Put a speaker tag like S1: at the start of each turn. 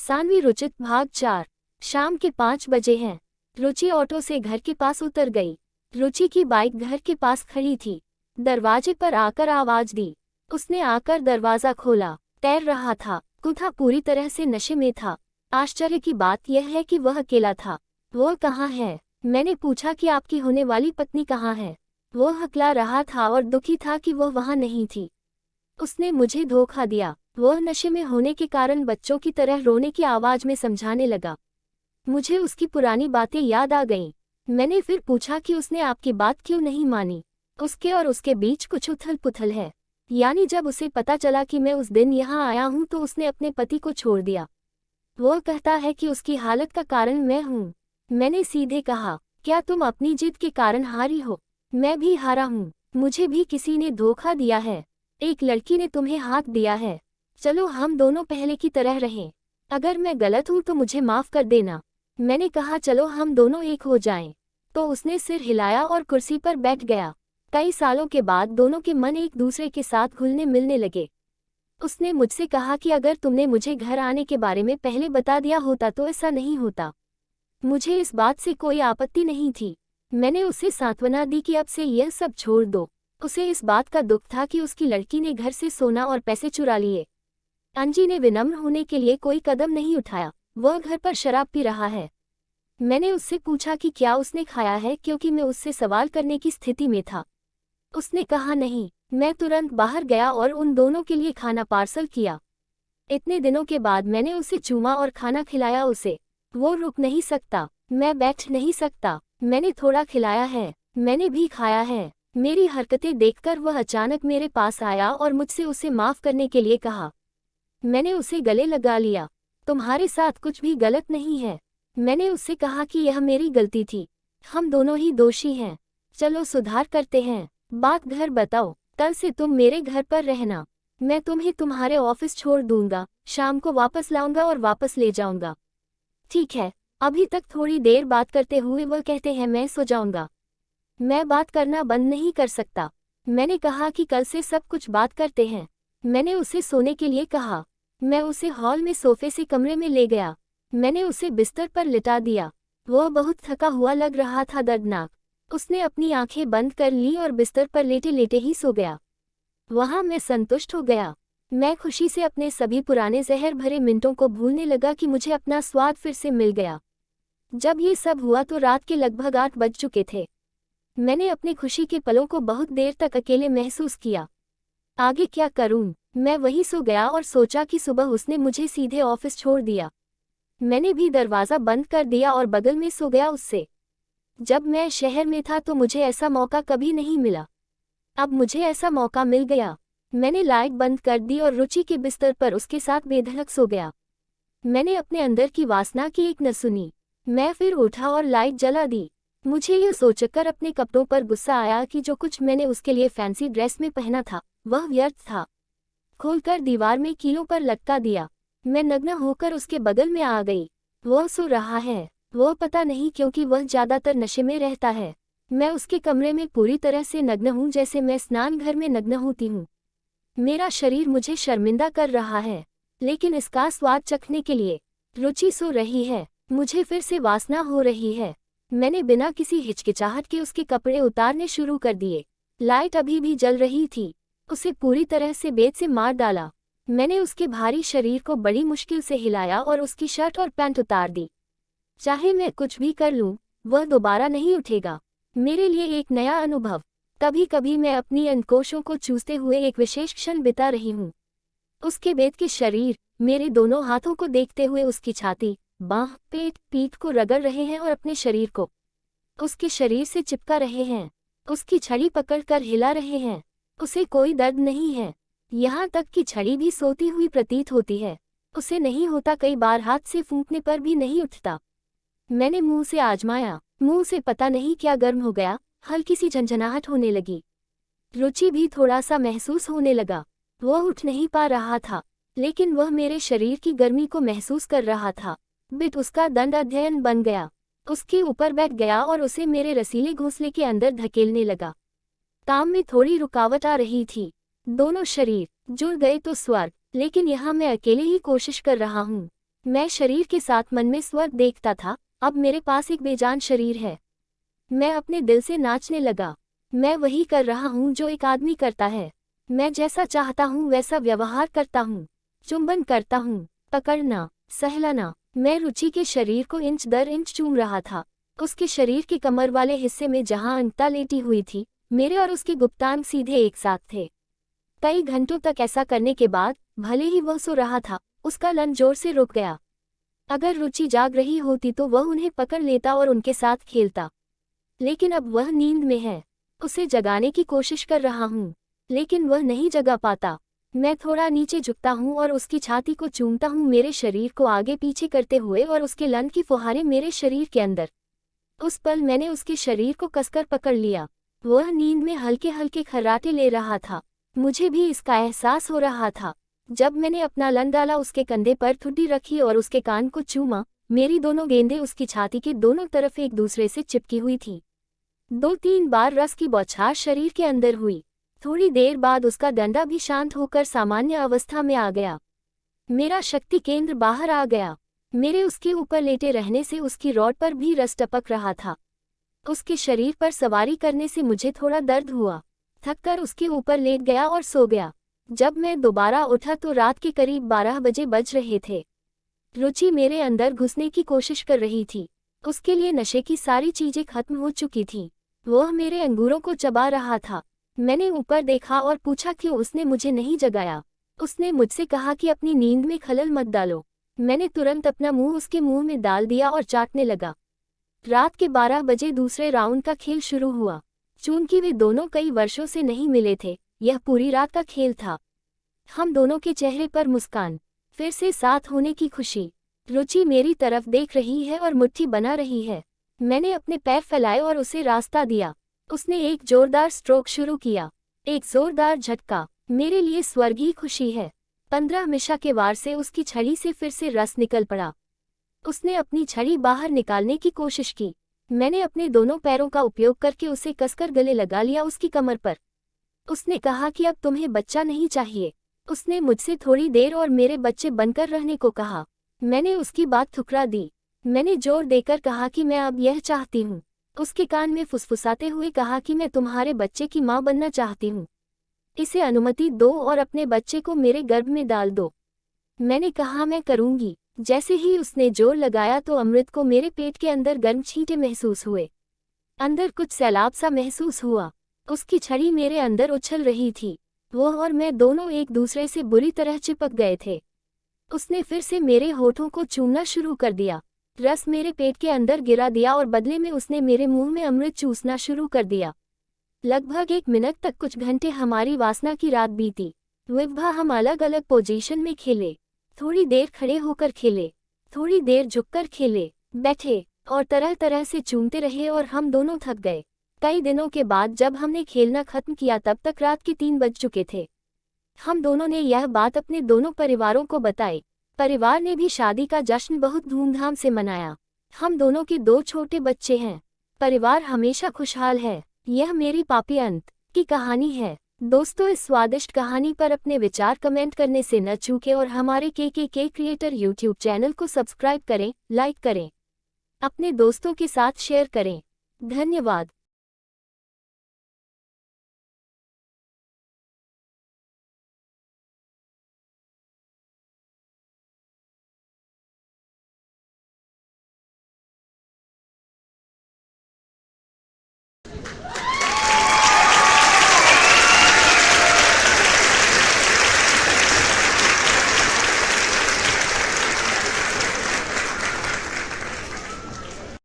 S1: सानवी रुचित भाग 4। शाम के 5 बजे हैं। रुचि ऑटो से घर के पास उतर गई। रुचि की बाइक घर के पास खड़ी थी। दरवाजे पर आकर आवाज दी। उसने आकर दरवाजा खोला। तैर रहा था। कुथा पूरी तरह से नशे में था। आश्चर्य की बात यह है कि वह अकेला था। वो कहाँ है? मैंने पूछा कि आपकी होने वाली पत्नी कहाँ है? वो हकला रहा था और दुखी था कि वह वहाँ नहीं थी। उसने मुझे धोखा दिया। वह नशे में होने के कारण बच्चों की तरह रोने की आवाज में समझाने लगा। मुझे उसकी पुरानी बातें याद आ गईं। मैंने फिर पूछा कि उसने आपकी बात क्यों नहीं मानी। उसके और उसके बीच कुछ उथल पुथल है। यानी जब उसे पता चला कि मैं उस दिन यहाँ आया हूँ तो उसने अपने पति को छोड़ दिया। वो कहता है कि उसकी हालत का कारण मैं हूँ। मैंने सीधे कहा, क्या तुम अपनी जिद के कारण हारी हो? मैं भी हारा हूँ। मुझे भी किसी ने धोखा दिया है। एक लड़की ने तुम्हें हाथ दिया है। चलो हम दोनों पहले की तरह रहें। अगर मैं गलत हूँ तो मुझे माफ कर देना। मैंने कहा चलो हम दोनों एक हो जाएं। तो उसने सिर हिलाया और कुर्सी पर बैठ गया। कई सालों के बाद दोनों के मन एक दूसरे के साथ घुलने मिलने लगे। उसने मुझसे कहा कि अगर तुमने मुझे घर आने के बारे में पहले बता दिया होता तो ऐसा नहीं होता। मुझे इस बात से कोई आपत्ति नहीं थी। मैंने उसे सांत्वना दी कि अब से यह सब छोड़ दो। उसे इस बात का दुख था कि उसकी लड़की ने घर से सोना और पैसे चुरा लिए। अंजी ने विनम्र होने के लिए कोई कदम नहीं उठाया। वह घर पर शराब पी रहा है। मैंने उससे पूछा कि क्या उसने खाया है, क्योंकि मैं उससे सवाल करने की स्थिति में था। उसने कहा नहीं। मैं तुरंत बाहर गया और उन दोनों के लिए खाना पार्सल किया। इतने दिनों के बाद मैंने उसे चूमा और खाना खिलाया उसे। वो रुक नहीं सकता। मैं बैठ नहीं सकता। मैंने थोड़ा खिलाया है। मैंने भी खाया है। मेरी हरकतें देखकर वह अचानक मेरे पास आया और मुझसे उसे माफ करने के लिए कहा। मैंने उसे गले लगा लिया। तुम्हारे साथ कुछ भी गलत नहीं है। मैंने उससे कहा कि यह मेरी गलती थी। हम दोनों ही दोषी हैं। चलो सुधार करते हैं। बात घर बताओ। कल से तुम मेरे घर पर रहना। मैं तुम्हें तुम्हारे ऑफिस छोड़ दूंगा। शाम को वापस लाऊंगा और वापस ले जाऊंगा। ठीक है। अभी तक थोड़ी देर बात करते हुए वह कहते हैं मैं सो जाऊंगा। मैं बात करना बंद नहीं कर सकता। मैंने कहा कि कल से सब कुछ बात करते हैं। मैंने उसे सोने के लिए कहा। मैं उसे हॉल में सोफे से कमरे में ले गया। मैंने उसे बिस्तर पर लिटा दिया। वह बहुत थका हुआ लग रहा था, दर्दनाक। उसने अपनी आंखें बंद कर ली और बिस्तर पर लेटे लेटे ही सो गया। वहां मैं संतुष्ट हो गया। मैं खुशी से अपने सभी पुराने जहर भरे मिनटों को भूलने लगा कि मुझे अपना स्वाद फिर से मिल गया। जब ये सब हुआ तो रात के लगभग 8 बज चुके थे। मैंने अपनी खुशी के पलों को बहुत देर तक अकेले महसूस किया। आगे क्या करूं? मैं वहीं सो गया और सोचा कि सुबह उसने मुझे सीधे ऑफिस छोड़ दिया। मैंने भी दरवाज़ा बंद कर दिया और बगल में सो गया उससे। जब मैं शहर में था तो मुझे ऐसा मौका कभी नहीं मिला। अब मुझे ऐसा मौका मिल गया। मैंने लाइट बंद कर दी और रुचि के बिस्तर पर उसके साथ बेधड़क सो गया। मैंने अपने अंदर की वासना की एक न सुनी। मैं फिर उठा और लाइट जला दी। मुझे यह सोचकर अपने कपड़ों पर गुस्सा आया कि जो कुछ मैंने उसके लिए फैंसी ड्रेस में पहना था वह व्यर्थ था। खोलकर दीवार में कीलों पर लटका दिया। मैं नग्न होकर उसके बगल में आ गई। वह सो रहा है। वह पता नहीं क्योंकि वह ज्यादातर नशे में रहता है। मैं उसके कमरे में पूरी तरह से नग्न हूँ, जैसे मैं स्नान घर में नग्न होती हूँ। मेरा शरीर मुझे शर्मिंदा कर रहा है, लेकिन इसका स्वाद चखने के लिए। रुचि सो रही है। मुझे फिर से वासना हो रही है। मैंने बिना किसी हिचकिचाहट के उसके कपड़े उतारने शुरू कर दिए। लाइट अभी भी जल रही थी। उसे पूरी तरह से बेत से मार डाला। मैंने उसके भारी शरीर को बड़ी मुश्किल से हिलाया और उसकी शर्ट और पैंट उतार दी। चाहे मैं कुछ भी कर लूं, वह दोबारा नहीं उठेगा। मेरे लिए एक नया अनुभव। कभी कभी मैं अपनी अंकोशों को चूसते हुए एक विशेष क्षण बिता रही हूँ। उसके बेत के शरीर मेरे दोनों हाथों को देखते हुए उसकी छाती, बांह, पेट, पीठ को रगड़ रहे हैं और अपने शरीर को उसके शरीर से चिपका रहे हैं। उसकी छड़ी पकड़कर हिला रहे हैं। उसे कोई दर्द नहीं है। यहाँ तक कि छड़ी भी सोती हुई प्रतीत होती है। उसे नहीं होता, कई बार हाथ से फूंकने पर भी नहीं उठता। मैंने मुंह से आजमाया। मुंह से पता नहीं क्या गर्म हो गया। हल्की सी झंझनाहट होने लगी। रुचि भी थोड़ा सा महसूस होने लगा। वह उठ नहीं पा रहा था, लेकिन वह मेरे शरीर की गर्मी को महसूस कर रहा था। बिट उसका दंड अध्ययन बन गया। उसके ऊपर बैठ गया और उसे मेरे रसीले घोंसले के अंदर धकेलने लगा। काम में थोड़ी रुकावट आ रही थी। दोनों शरीर जुड़ गए तो स्वर्ग, लेकिन यहाँ मैं अकेले ही कोशिश कर रहा हूँ। मैं शरीर के साथ मन में स्वर्ग देखता था, अब मेरे पास एक बेजान शरीर है। मैं अपने दिल से नाचने लगा। मैं वही कर रहा हूँ जो एक आदमी करता है। मैं जैसा चाहता हूँ वैसा व्यवहार करता हूँ। चुंबन करता हूँ, पकड़ना, सहलाना। मैं रुचि के शरीर को इंच दर इंच चूम रहा था। उसके शरीर के कमर वाले हिस्से में जहाँ अंगता लेटी हुई थी, मेरे और उसके गुप्तांग सीधे एक साथ थे। कई घंटों तक ऐसा करने के बाद, भले ही वह सो रहा था, उसका लन जोर से रुक गया। अगर रुचि जाग रही होती तो वह उन्हें पकड़ लेता और उनके साथ खेलता। लेकिन अब वह नींद में है। उसे जगाने की कोशिश कर रहा हूँ, लेकिन वह नहीं जगा पाता। मैं थोड़ा नीचे झुकता हूँ और उसकी छाती को चूमता हूँ, मेरे शरीर को आगे पीछे करते हुए, और उसके लन की फुहारें मेरे शरीर के अंदर। उस पल मैंने उसके शरीर को कसकर पकड़ लिया। वह नींद में हल्के हल्के खर्राटे ले रहा था। मुझे भी इसका एहसास हो रहा था। जब मैंने अपना लन डाला, उसके कंधे पर ठुड्डी रखी और उसके कान को चूमा, मेरी दोनों गेंदें उसकी छाती के दोनों तरफ एक दूसरे से चिपकी हुई थी। 2-3 बार रस की बौछार शरीर के अंदर हुई। थोड़ी देर बाद उसका डंडा भी शांत होकर सामान्य अवस्था में आ गया। मेरा शक्ति केंद्र बाहर आ गया। मेरे उसके ऊपर लेटे रहने से उसकी रॉड पर भी रस टपक रहा था। उसके शरीर पर सवारी करने से मुझे थोड़ा दर्द हुआ। थककर उसके ऊपर लेट गया और सो गया। जब मैं दोबारा उठा तो रात के करीब 12 बजे बज रहे थे। रुचि मेरे अंदर घुसने की कोशिश कर रही थी। उसके लिए नशे की सारी चीजें खत्म हो चुकी थीं। वह मेरे अंगूरों को चबा रहा था। मैंने ऊपर देखा और पूछा क्यों उसने मुझे नहीं जगाया। उसने मुझसे कहा कि अपनी नींद में खलल मत डालो। मैंने तुरंत अपना मुंह उसके मुंह में डाल दिया और चाटने लगा। रात के 12 बजे दूसरे राउंड का खेल शुरू हुआ। चूंकि वे दोनों कई वर्षों से नहीं मिले थे, यह पूरी रात का खेल था। हम दोनों के चेहरे पर मुस्कान, फिर से साथ होने की खुशी। रुचि मेरी तरफ देख रही है और मुट्ठी बना रही है। मैंने अपने पैर फैलाए और उसे रास्ता दिया। उसने एक जोरदार स्ट्रोक शुरू किया। एक जोरदार झटका मेरे लिए स्वर्गीय खुशी है। 15 मिशा के वार से उसकी छड़ी से फिर से रस निकल पड़ा। उसने अपनी छड़ी बाहर निकालने की कोशिश की। मैंने अपने दोनों पैरों का उपयोग करके उसे कसकर गले लगा लिया उसकी कमर पर। उसने कहा कि अब तुम्हें बच्चा नहीं चाहिए। उसने मुझसे थोड़ी देर और मेरे बच्चे बनकर रहने को कहा। मैंने उसकी बात ठुकरा दी। मैंने जोर देकर कहा कि मैं अब यह चाहती हूँ। उसके कान में फुसफुसाते हुए कहा कि मैं तुम्हारे बच्चे की माँ बनना चाहती हूँ। इसे अनुमति दो और अपने बच्चे को मेरे गर्भ में डाल दो। मैंने कहा मैं करूँगी। जैसे ही उसने जोर लगाया तो अमृत को मेरे पेट के अंदर गर्म छींटे महसूस हुए। अंदर कुछ सैलाब सा महसूस हुआ। उसकी छड़ी मेरे अंदर उछल रही थी। वह और मैं दोनों एक दूसरे से बुरी तरह चिपक गए थे। उसने फिर से मेरे होठों को चूमना शुरू कर दिया। रस मेरे पेट के अंदर गिरा दिया और बदले में उसने मेरे मुंह में अमृत चूसना शुरू कर दिया। लगभग 1 मिनट तक कुछ घंटे हमारी वासना की रात बीती। विभा हम अलग अलग पोजीशन में खेले। थोड़ी देर खड़े होकर खेले, थोड़ी देर झुककर खेले, बैठे और तरह तरह से चूमते रहे और हम दोनों थक गए। कई दिनों के बाद जब हमने खेलना खत्म किया तब तक रात के 3 बज चुके थे। हम दोनों ने यह बात अपने दोनों परिवारों को बताई। परिवार ने भी शादी का जश्न बहुत धूमधाम से मनाया। हम दोनों के 2 छोटे बच्चे हैं। परिवार हमेशा खुशहाल है। यह मेरी पापी अंत की कहानी है। दोस्तों, इस स्वादिष्ट कहानी पर अपने विचार कमेंट करने से न चूकें और हमारे के क्रिएटर यूट्यूब चैनल को सब्सक्राइब करें, लाइक करें, अपने दोस्तों के साथ शेयर करें। धन्यवाद।